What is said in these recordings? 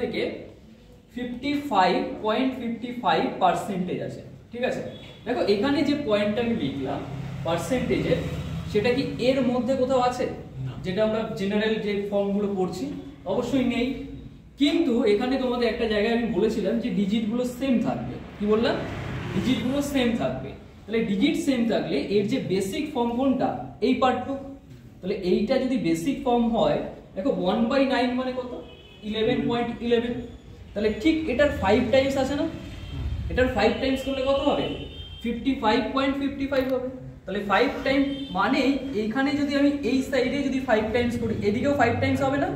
থেকে 55.55% আছে, ঠিক আছে। দেখো এখানে যে পয়েন্টটা আমি লিখলাম পার্সেন্টেজের, সেটা কি এর মধ্যে কোথাও আছে? যেটা আমরা জেনারেল যে ফর্মগুলো পড়ছি অবশ্যই নেই। কিন্তু এখানে তোমাদের একটা জায়গায় আমি বলেছিলাম যে ডিজিটগুলো সেম থাকবে। কি বললাম? ডিজিটগুলো সেম থাকবে। তাহলে ডিজিট সেম থাকলে এর যে বেসিক ফর্ম কোনটা? এই পার্টটুক। তাহলে এইটা যদি বেসিক ফর্ম হয়, দেখো 1/9 মানে কত? 11.11। তাহলে ঠিক এটার 5 টাইমস আছে না? এটার 5 টাইমস করলে কত হবে? 55.55 হবে। তাহলে 5 টাইম মানে এইখানে যদি আমি এই সাইডে যদি 5 টাইমস করি, এদিকেও 5 টাইমস হবে না?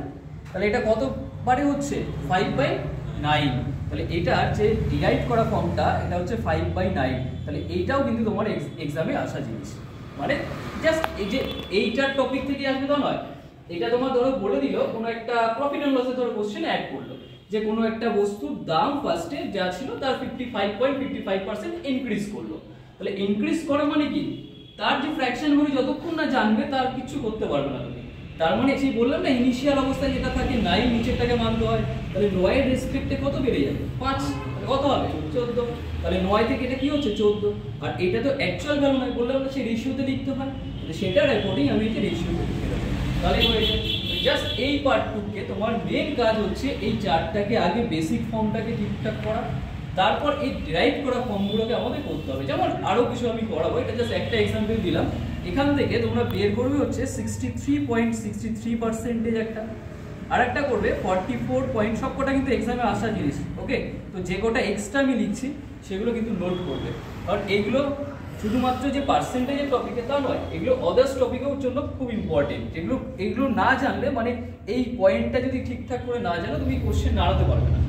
তাহলে এটা কত বারে হচ্ছে? 5/9। তাহলে এটার যে ডিরাইভ করা ফর্মটা এটা হচ্ছে 5/9। তাহলে এইটাও কিন্তু তোমার এক্সামে আসা জিনিস, মানে জাস্ট এই যে এইটার টপিক থেকে আসবে তা নয়। এটা তোমার ধরো বলে দিল কোনো একটা প্রফিট এন্ড লসের ধরো কোশ্চেন অ্যাড করলো যে কোনো একটা বস্তুর দাম ফার্স্টে যা ছিল তার 55.55% ইনক্রিজ করলো। তাহলে ইনক্রিজ করা মানে কি? তার যে ফ্র্যাকশন গুলো যতক্ষণ না জানবে তার কিছু করতে পারবে না তুমি। তার মানে সেই বললাম না ইনিশিয়াল অবস্থায় যেটা থাকে 9 নিচেরটাকে মানতে হয়। তাহলে 9 এর রেসপেক্টে কত বেড়ে যাবে? 5। তাহলে কত হবে? 14। তাহলে 9 থেকে এটা কি হচ্ছে? 14। আর এটা তো অ্যাকচুয়াল ভ্যালু নয়, বললাম না সেই রেশিওতে লিখতে হয়। তাহলে সেটার অ্যাকর্ডিং আমি এই রেশিওতে লিখে দেব। তাহলে হয়ে যায়। জাস্ট এই পার্টটুকে তোমার মেন কাজ হচ্ছে এই চারটাকে আগে বেসিক ফর্মটাকে ঠিকঠাক করা, তারপর এই ডিরাইভ করা ফর্মগুলোকে আমাদের করতে হবে। যেমন আরো কিছু আমি করাবো, এটা জাস্ট একটা এক্সাম্পল দিলাম। এখান থেকে তোমরা বের করবে হচ্ছে 63.63% একটা, আর একটা করবে 44 সবকটা কিন্তু এক্সামে আসা জিনিস। ওকে, তো যে কটা এক্সট্রা আমি লিখছি সেগুলো কিন্তু নোট করবে, কারণ এইগুলো শুধুমাত্র যে পার্সেন্টেজের টপিকে তা নয়, এগুলো আদার্স টপিকের জন্য খুব ইম্পর্টেন্ট। এগুলো না জানলে মানে এই পয়েন্টটা যদি ঠিকঠাক করে না জানো তুমি কোশ্চেন নাড়াতে পারবে না।